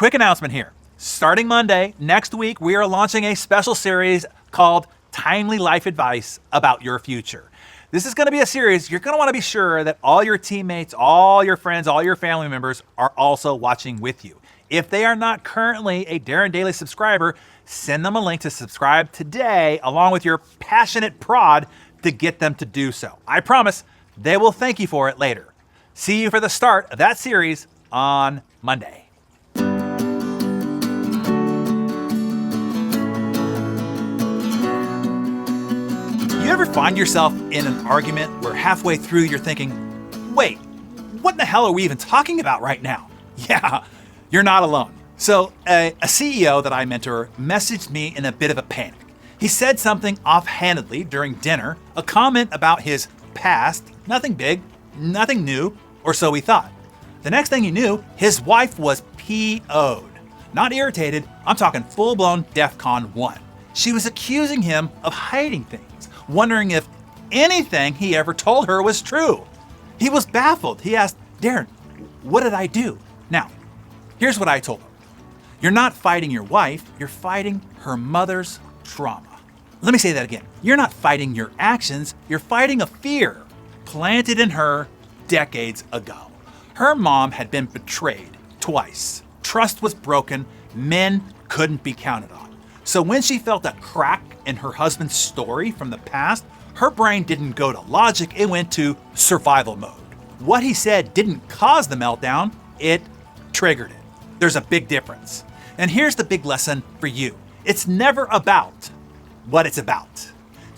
Quick announcement here. Starting Monday, next week, we are launching a special series called Timely Life Advice About Your Future. This is going to be a series you're going to want to be sure that all your teammates, all your friends, all your family members are also watching with you. If they are not currently a Darren Daily subscriber, send them a link to subscribe today along with your passionate prod to get them to do so. I promise they will thank you for it later. See you for the start of that series on Monday. You ever find yourself in an argument where halfway through you're thinking, wait, what in the hell are we even talking about right now? Yeah, you're not alone. So a CEO that I mentor messaged me in a bit of a panic. He said something offhandedly during dinner, a comment about his past, nothing big, nothing new, or so he thought. The next thing he knew, his wife was PO'd. Not irritated, I'm talking full-blown DEFCON 1. She was accusing him of hiding things, wondering if anything he ever told her was true. He was baffled. He asked, Darren, what did I do? Now, here's what I told him. You're not fighting your wife, you're fighting her mother's trauma. Let me say that again. You're not fighting your actions, you're fighting a fear planted in her decades ago. Her mom had been betrayed twice. Trust was broken, men couldn't be counted on. So when she felt a crack in her husband's story from the past, her brain didn't go to logic, it went to survival mode. What he said didn't cause the meltdown, it triggered it. There's a big difference. And here's the big lesson for you. It's never about what it's about.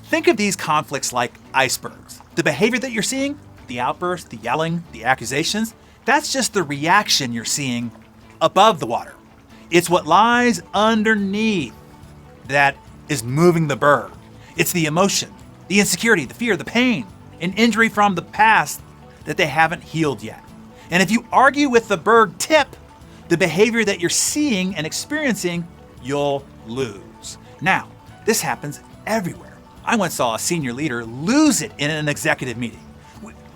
Think of these conflicts like icebergs. The behavior that you're seeing, the outbursts, the yelling, the accusations, that's just the reaction you're seeing above the water. It's what lies underneath that is moving the berg. It's the emotion, the insecurity, the fear, the pain, an injury from the past that they haven't healed yet. And if you argue with the berg tip, the behavior that you're seeing and experiencing, you'll lose. Now, this happens everywhere. I once saw a senior leader lose it in an executive meeting.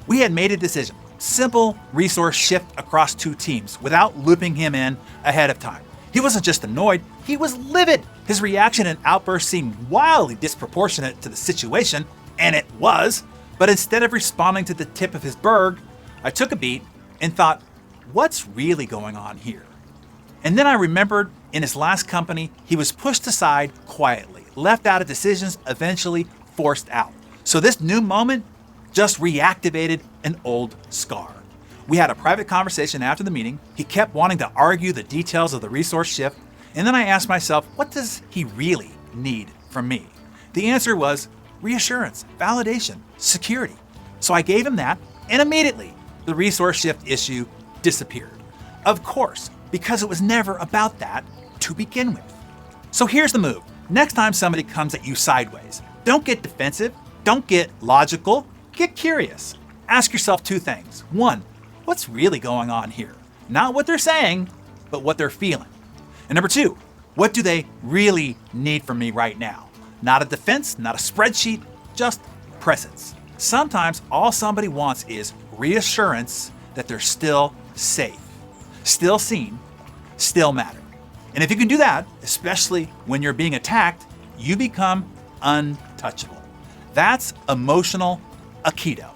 We had made a decision, simple resource shift across two teams without looping him in ahead of time. He wasn't just annoyed, he was livid. His reaction and outburst seemed wildly disproportionate to the situation, and it was. But instead of responding to the tip of his berg, I took a beat and thought, what's really going on here? And then I remembered in his last company, he was pushed aside quietly, left out of decisions, eventually forced out. So this new moment just reactivated an old scar. We had a private conversation after the meeting. He kept wanting to argue the details of the resource shift. And then I asked myself, what does he really need from me? The answer was reassurance, validation, security. So I gave him that, and immediately the resource shift issue disappeared. Of course, because it was never about that to begin with. So here's the move. Next time somebody comes at you sideways, don't get defensive, don't get logical, get curious. Ask yourself two things. One, what's really going on here? Not what they're saying, but what they're feeling. And number two, what do they really need from me right now? Not a defense, not a spreadsheet, just presence. Sometimes all somebody wants is reassurance that they're still safe, still seen, still matter. And if you can do that, especially when you're being attacked, you become untouchable. That's emotional Akaido.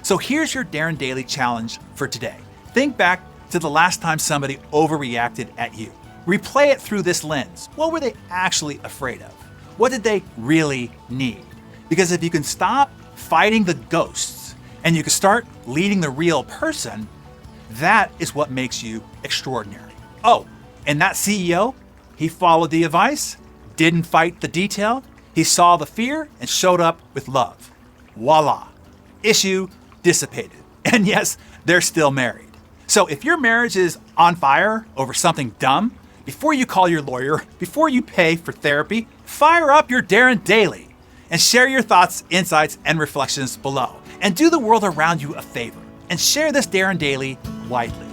So here's your Darren Daily challenge for today. Think back to the last time somebody overreacted at you. Replay it through this lens. What were they actually afraid of? What did they really need? Because if you can stop fighting the ghosts and you can start leading the real person, that is what makes you extraordinary. Oh, and that CEO, he followed the advice, didn't fight the detail, he saw the fear and showed up with love. Voila. Issue dissipated. And yes, they're still married. So if your marriage is on fire over something dumb, before you call your lawyer, before you pay for therapy, fire up your Darren Daily and share your thoughts, insights, and reflections below. And do the world around you a favor and share this Darren Daily widely.